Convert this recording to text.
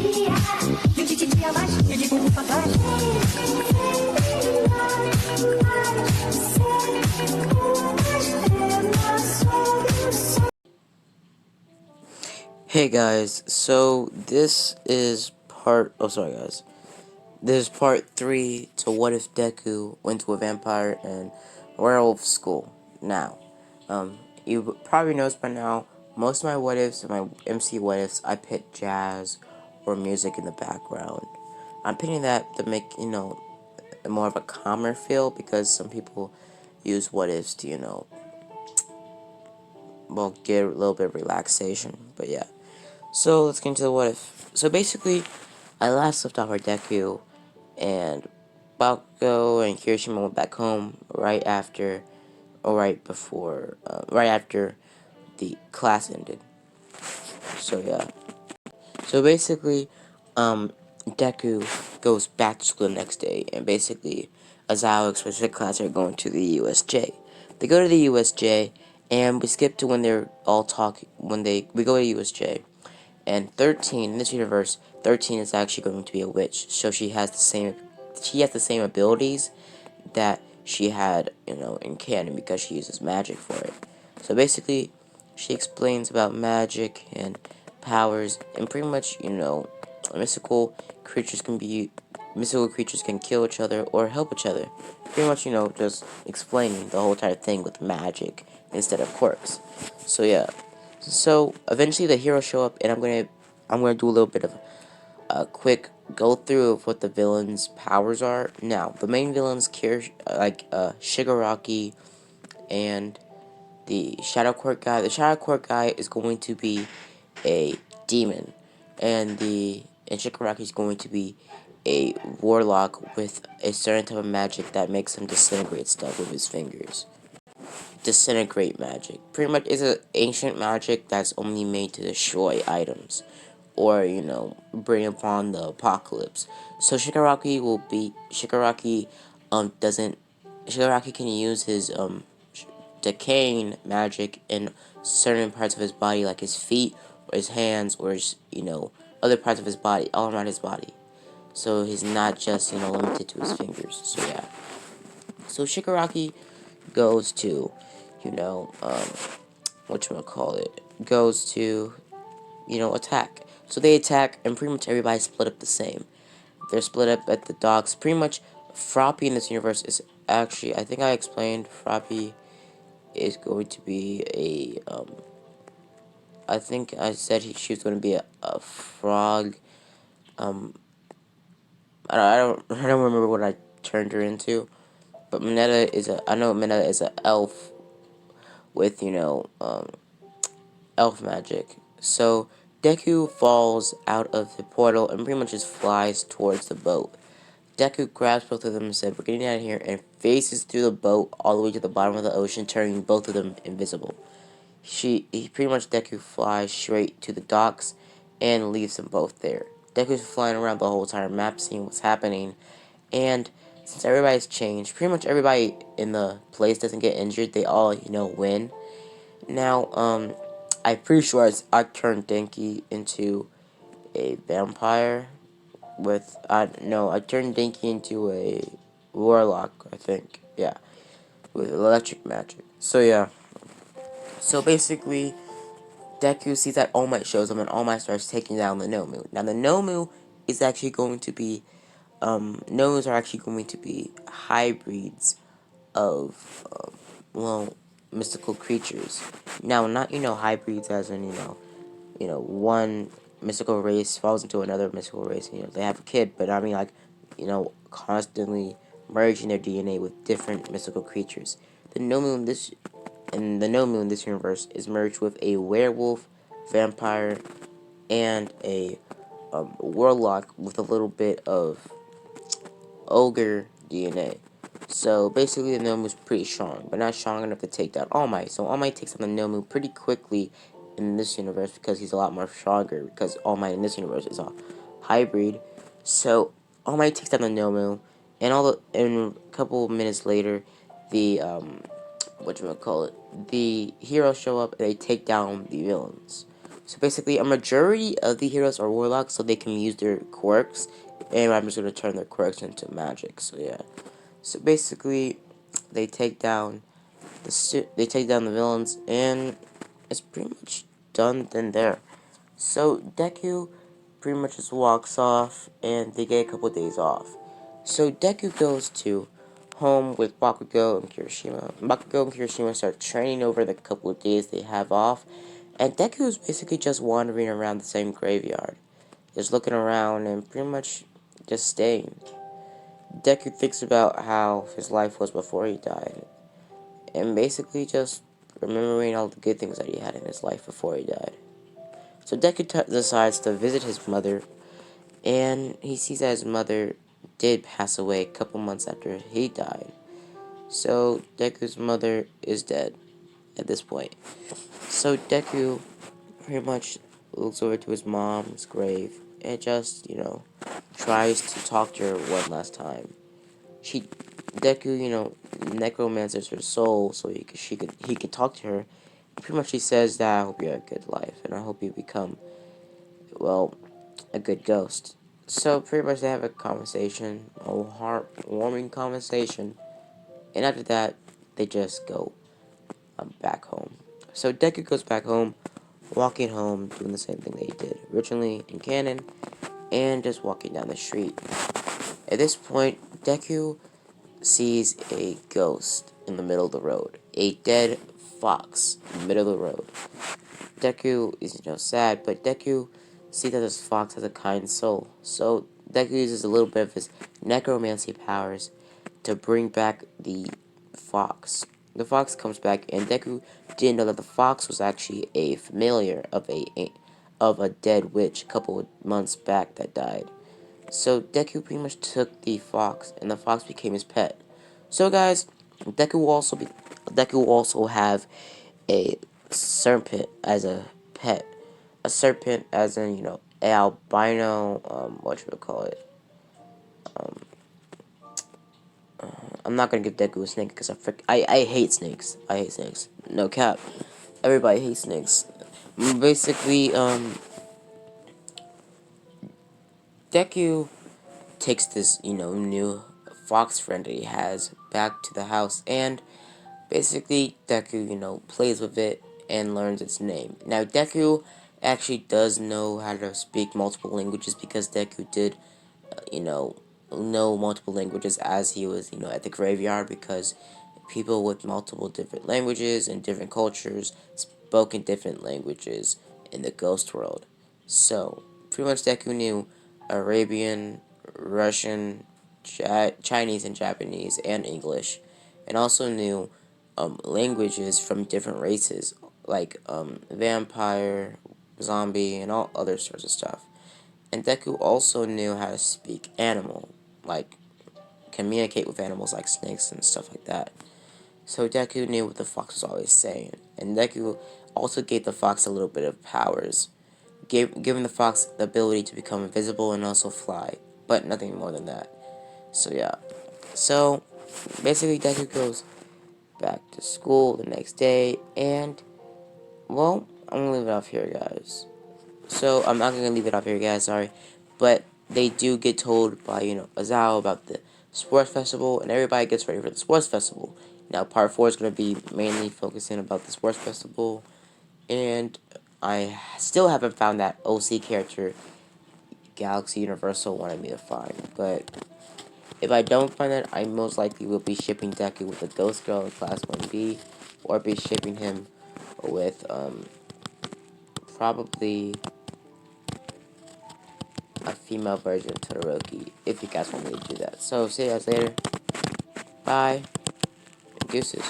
Hey guys, so this is this is part 3 to what if Deku went to a vampire and werewolf school. Now, you probably noticed by now, most of my what ifs and my MC what ifs, I put jazz or music in the background. I'm putting that to make, more of a calmer feel, because some people use what ifs to, well, get a little bit of relaxation, but yeah. So let's get into the what if. So basically, I last left off our Deku, and Bakugo and Kirishima went back home right after, or right after the class ended. So yeah. So basically, Deku goes back to school the next day, and basically, Azawa explains to the class they're going to the USJ. They go to the USJ, and we skip to when they're all talking. We go to USJ, and 13 in this universe, 13 is actually going to be a witch. So she has the same abilities that she had, in canon, because she uses magic for it. So basically, she explains about magic and powers, and pretty much, mystical mystical creatures can kill each other or help each other. Pretty much, just explaining the whole entire thing with magic instead of quirks. So yeah. So eventually the heroes show up, and I'm gonna do a little bit of a quick go through of what the villains' powers are. Now, the main villains, Shigaraki and the Shadow Court guy. The Shadow Court guy is going to be a demon, and Shigaraki is going to be a warlock with a certain type of magic that makes him disintegrate stuff with his fingers. Disintegrate magic. Pretty much is an ancient magic that's only made to destroy items, or, bring upon the apocalypse. So doesn't, Shigaraki can use his, decaying magic in certain parts of his body, like his feet, or his hands, or his, other parts of his body, all around his body. So he's not just, limited to his fingers. So yeah. So Shigaraki goes to, goes to, attack. So they attack, and pretty much everybody's split up the same. They're split up at the docks. Pretty much, Froppy in this universe is actually, I think I explained, Froppy is going to be I think I said she was going to be a frog. I don't remember what I turned her into. But I know Mineta is an elf with, elf magic. So Deku falls out of the portal and pretty much just flies towards the boat. Deku grabs both of them and said, "We're getting out of here," and faces through the boat all the way to the bottom of the ocean, turning both of them invisible. Deku flies straight to the docks and leaves them both there. Deku's flying around the whole entire map, seeing what's happening, and since everybody's changed, pretty much everybody in the place doesn't get injured. They all, win. Now, I'm pretty sure I turned Denki into a vampire I turned Denki into a warlock, I think. Yeah, with electric magic. So yeah. So basically, Deku sees that All Might shows up, and All Might starts taking down the Nomu. Now the Nomu is actually going to be, Nomus are actually going to be hybrids of, mystical creatures. Now, not, hybrids as in, one mystical race falls into another mystical race, and, they have a kid, but I mean, like, constantly merging their DNA with different mystical creatures. The Nomu in this universe is merged with a werewolf, vampire, and a, warlock with a little bit of ogre DNA. So basically, the Nomu is pretty strong, but not strong enough to take down All Might. So All Might takes down the Nomu pretty quickly in this universe because he's a lot more stronger. Because All Might in this universe is a hybrid. So All Might takes down the Nomu, and a couple minutes later, the the heroes show up and they take down the villains. So basically, a majority of the heroes are warlocks, so they can use their quirks, and I'm just gonna turn their quirks into magic. So yeah. So basically, they take down the villains, and it's pretty much done then there. So Deku pretty much just walks off, and they get a couple days off. So Deku goes to home with Bakugo and Kirishima. Bakugo and Kirishima start training over the couple of days they have off, and Deku is basically just wandering around the same graveyard, just looking around and pretty much just staying. Deku thinks about how his life was before he died, and basically just remembering all the good things that he had in his life before he died. So Deku decides to visit his mother, and he sees that his mother did pass away a couple months after he died. So Deku's mother is dead at this point. So Deku pretty much looks over to his mom's grave and just, tries to talk to her one last time. Deku, necromancers her soul so he could talk to her. Pretty much he says that I hope you have a good life and I hope you become, well, a good ghost. So pretty much they have a conversation, a heartwarming conversation, and after that they just go back home. So Deku goes back home, walking home, doing the same thing that he did originally in canon, and just walking down the street. At this point, Deku sees a ghost in the middle of the road, a dead fox in the middle of the road. Deku is, sad, but Deku sees that this fox has a kind soul. So Deku uses a little bit of his necromancy powers to bring back the fox. The fox comes back, and Deku didn't know that the fox was actually a familiar of a dead witch a couple of months back that died. So Deku pretty much took the fox, and the fox became his pet. So guys, Deku will also have a serpent as a pet. A serpent as in, albino, what should we call it? I'm not gonna give Deku a snake because I hate snakes. I hate snakes. No cap. Everybody hates snakes. Basically, Deku takes this, new fox friend that he has back to the house, and basically Deku, plays with it and learns its name. Now, Deku actually does know how to speak multiple languages because Deku did, you know multiple languages as he was, at the graveyard, because people with multiple different languages and different cultures spoke in different languages in the ghost world. So, pretty much Deku knew Arabian, Russian, Chinese and Japanese, and English, and also knew languages from different races, like vampire, zombie, and all other sorts of stuff. And Deku also knew how to speak animal, like communicate with animals like snakes and stuff like that. So Deku knew what the fox was always saying, and Deku also gave the fox a little bit of powers, giving the fox the ability to become invisible and also fly, but nothing more than that. So yeah, so basically Deku goes back to school the next day, and well, I'm gonna leave it off here, guys. So I'm not gonna leave it off here, guys. Sorry, but they do get told by Azao about the sports festival, and everybody gets ready for the sports festival. Now, part 4 is gonna be mainly focusing about the sports festival, and I still haven't found that OC character Galaxy Universal wanted me to find. But if I don't find it, I most likely will be shipping Deku with a Ghost Girl in Class 1B, or be shipping him with probably a female version of Todoroki, if you guys want me to do that. So, see you guys later. Bye. And deuces.